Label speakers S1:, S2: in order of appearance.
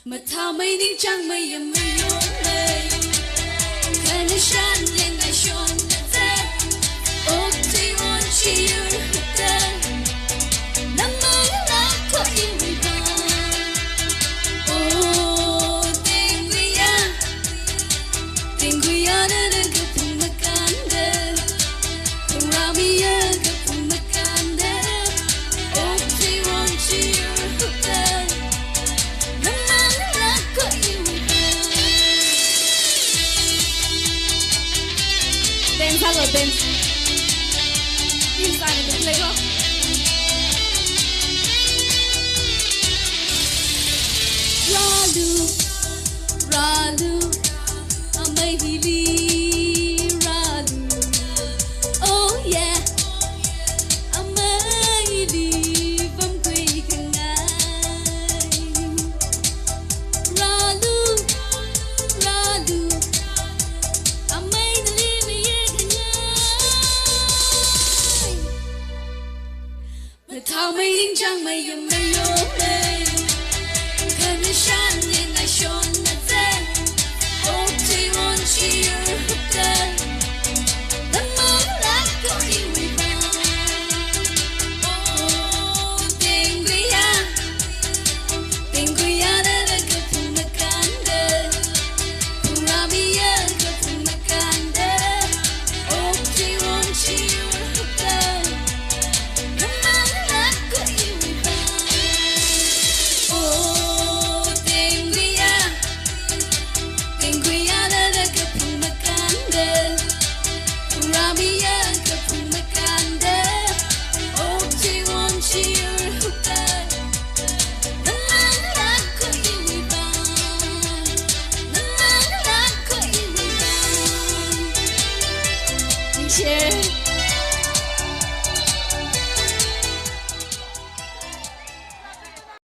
S1: mà thao mấy những trăng mây em mây nhớ mây khả năng sáng lên ngày xuân tết ôm thì ôn chi yêu tết năm mới đã có yêu người ta ô tình quý à đã được gặp cùng mà can đê cùng ra mi à gặp cùng mà can đê ôm thì ôn chi yêu tết dance, hello dance. Inside the flavor. Ralu, Ralu, amai hili Ralu. Oh yeah, amai hili vam quê kangai. Ralu, Ralu, amai thao mấy những trăng mây em mây nhớ mây khơi mây sáng lên ngày xuân tết ôm thì ôn chi yêu tết năm mới đã có yêu người ta ô tình quý à đã được gặp cùng mà can đê cùng ra mi à gặp cùng mà can đê ôm thì ôn chi yêu tết tình quý